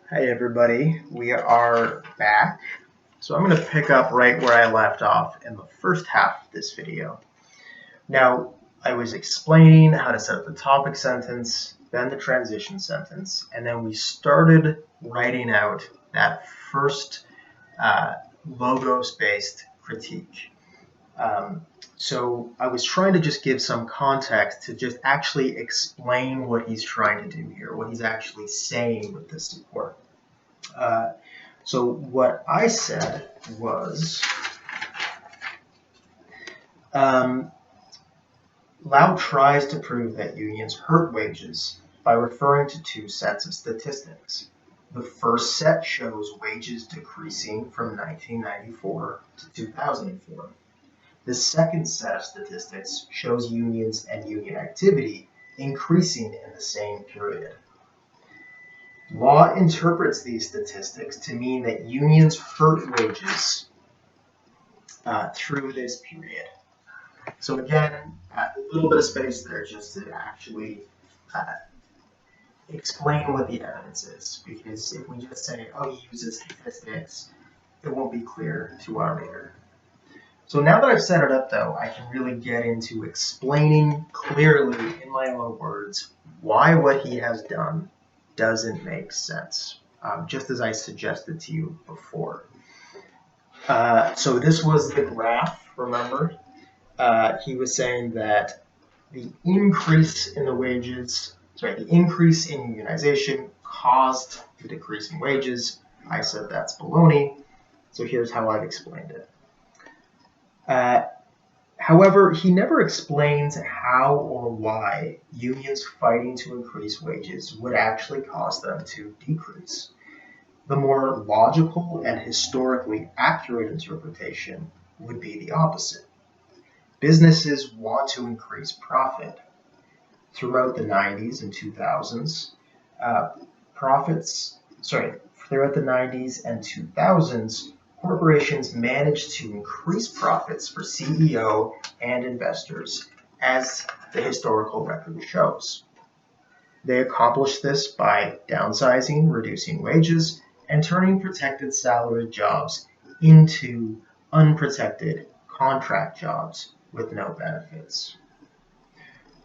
Hi everybody, we are back. So I'm going to pick up right where I left off in the first half of this video. Now, I was explaining how to set up the topic sentence, then the transition sentence, and then we started writing out that first logos-based critique. So I was trying to just give some context to just actually explain what he's trying to do here, what he's actually saying with this support. So what I said was, Lau tries to prove that unions hurt wages by referring to two sets of statistics. The first set shows wages decreasing from 1994 to 2004. The second set of statistics shows unions and union activity increasing in the same period. Law interprets these statistics to mean that unions hurt wages through this period. So again, a little bit of space there just to actually explain what the evidence is, because if we just say, oh, he uses statistics, it won't be clear to our reader. So now that I've set it up, though, I can really get into explaining clearly in my own words why what he has done doesn't make sense, just as I suggested to you before. So this was the graph, remember? He was saying that the increase in the wages, the increase in unionization caused the decrease in wages. I said that's baloney. So here's how I've explained it. However, he never explains how or why unions fighting to increase wages would actually cause them to decrease. The more logical and historically accurate interpretation would be the opposite. Businesses want to increase profit. Throughout the 90s and 2000s, throughout the 90s and 2000s, corporations managed to increase profits for CEO and investors, as the historical record shows. They accomplished this by downsizing, reducing wages, and turning protected salaried jobs into unprotected contract jobs with no benefits.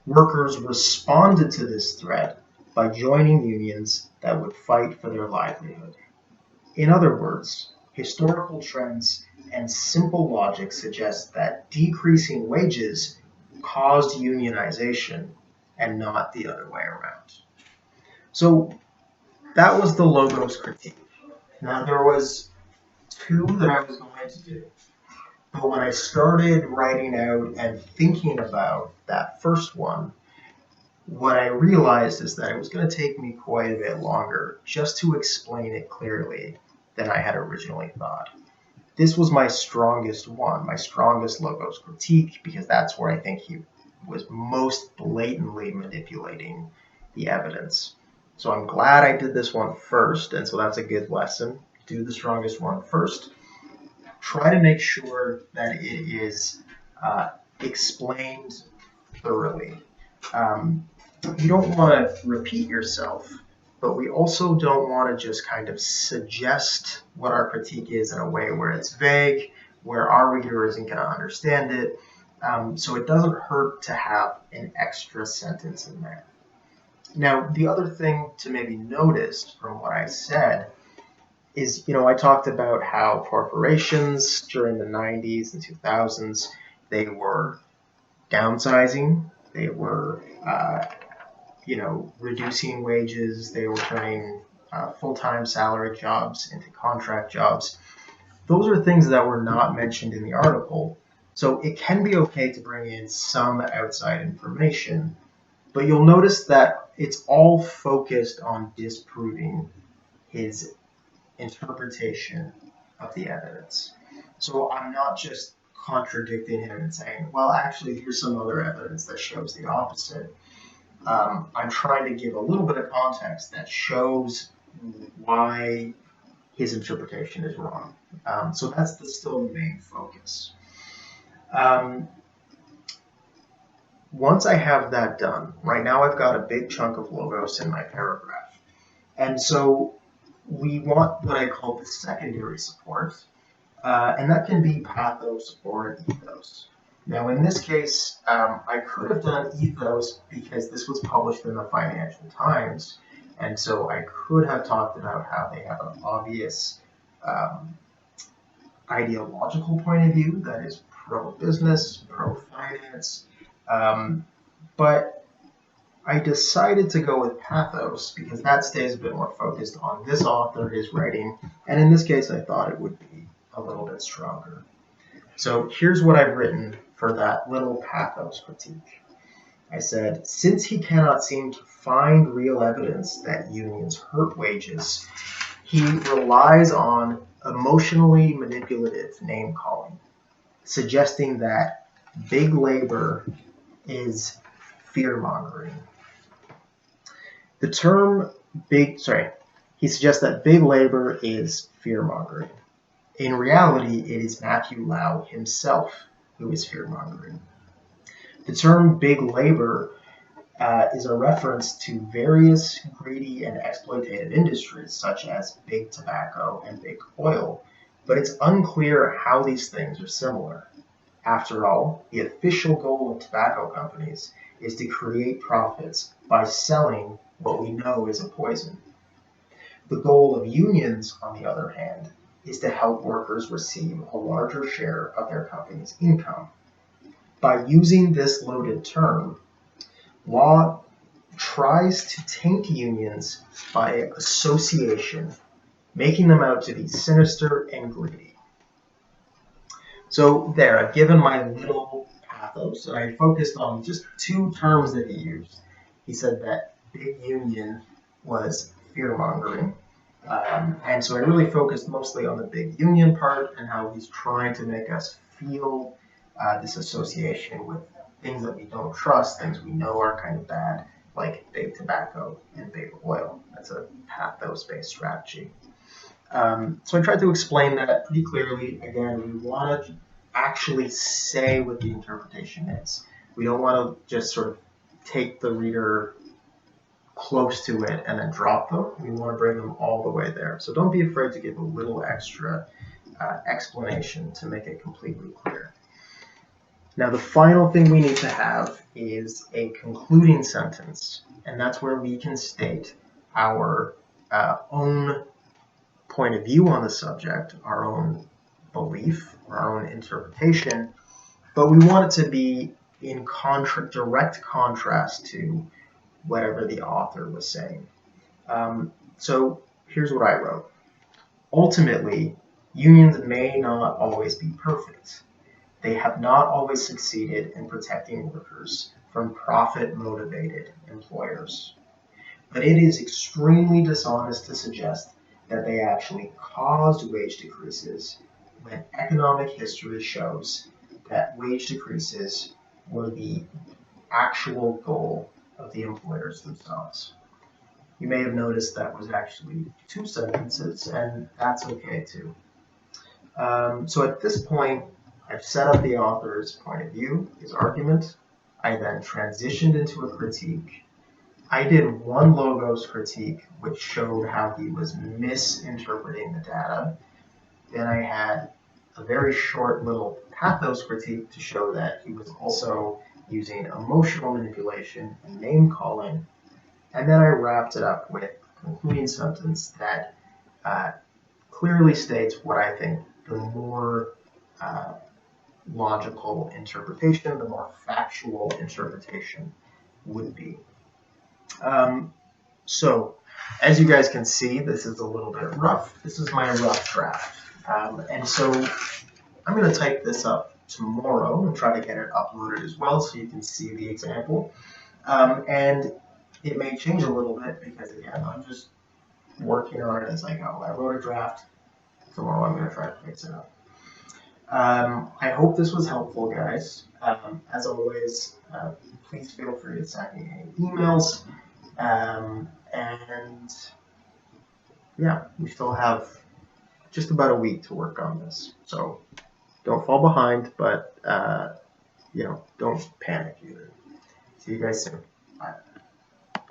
Workers responded to this threat by joining unions that would fight for their livelihood. In other words, historical trends and simple logic suggest that decreasing wages caused unionization and not the other way around. So that was the logos critique. Now there was two that I was going to do. But when I started writing out and thinking about that first one, what I realized is that it was going to take me quite a bit longer just to explain it clearly than I had originally thought. This was my strongest one, my strongest logos critique, because that's where I think he was most blatantly manipulating the evidence. So I'm glad I did this one first, and so that's a good lesson. Do the strongest one first. Try to make sure that it is explained thoroughly. You don't want to repeat yourself, but we also don't want to just kind of suggest what our critique is in a way where it's vague, where our reader isn't going to understand it. So it doesn't hurt to have an extra sentence in there. Now, the other thing to maybe notice from what I said is, I talked about how corporations during the 90s and 2000s, they were downsizing, they were, reducing wages, they were turning full-time salary jobs into contract jobs. Those are things that were not mentioned in the article. So it can be okay to bring in some outside information, but you'll notice that it's all focused on disproving his interpretation of the evidence. So I'm not just contradicting him and saying, well, actually, here's some other evidence that shows the opposite. I'm trying to give a little bit of context that shows why his interpretation is wrong. So that's still the main focus. Once I have that done, right now I've got a big chunk of logos in my paragraph. And so we want what I call the secondary support, and that can be pathos or ethos. Now, in this case, I could have done ethos because this was published in the Financial Times, and so I could have talked about how they have an obvious ideological point of view that is pro-business, pro-finance, but I decided to go with pathos because that stays a bit more focused on this author, his writing, and in this case I thought it would be a little bit stronger. So here's what I've written for that little pathos critique. I said, since he cannot seem to find real evidence that unions hurt wages, he relies on emotionally manipulative name-calling, suggesting that big labor is fear-mongering. He suggests that big labor is fear-mongering. In reality, it is Matthew Lau himself who is fear-mongering. The term big labor is a reference to various greedy and exploitative industries such as big tobacco and big oil, but it's unclear how these things are similar. After all, the official goal of tobacco companies is to create profits by selling what we know is a poison. The goal of unions, on the other hand, is to help workers receive a larger share of their company's income. By using this loaded term, law tries to taint unions by association, making them out to be sinister and greedy. So there, I've given my little pathos, and I focused on just two terms that he used. He said that big union was fear-mongering, and so I really focused mostly on the big union part and how he's trying to make us feel this association with things that we don't trust, things we know are kind of bad, like big tobacco and big oil. That's a pathos-based strategy. So I tried to explain that pretty clearly. Again, we want to actually say what the interpretation is. We don't want to just sort of take the reader close to it and then drop them. We want to bring them all the way there. So don't be afraid to give a little extra explanation to make it completely clear. Now, the final thing we need to have is a concluding sentence, and that's where we can state our own point of view on the subject, our own belief, our own interpretation, but we want it to be in direct contrast to whatever the author was saying. So here's what I wrote. Ultimately, unions may not always be perfect. They have not always succeeded in protecting workers from profit-motivated employers. But it is extremely dishonest to suggest that they actually caused wage decreases when economic history shows that wage decreases were the actual goal of the employers themselves. You may have noticed that was actually two sentences, and that's okay too. So at this point, I've set up the author's point of view, his argument. I then transitioned into a critique. I did one logos critique, which showed how he was misinterpreting the data. Then I had a very short little pathos critique to show that he was also using emotional manipulation and name calling. And then I wrapped it up with a concluding sentence that clearly states what I think the more logical interpretation, the more factual interpretation would be. So, as you guys can see, this is a little bit rough. This is my rough draft. And so I'm going to type this up tomorrow and try to get it uploaded as well so you can see the example. And it may change a little bit because, again, I'm just working on it as I go. I wrote a draft. Tomorrow I'm going to try to fix it up. I hope this was helpful, guys. As always, please feel free to send me any emails. And yeah, we still have just about a week to work on this. So don't fall behind, but don't panic either. See you guys soon.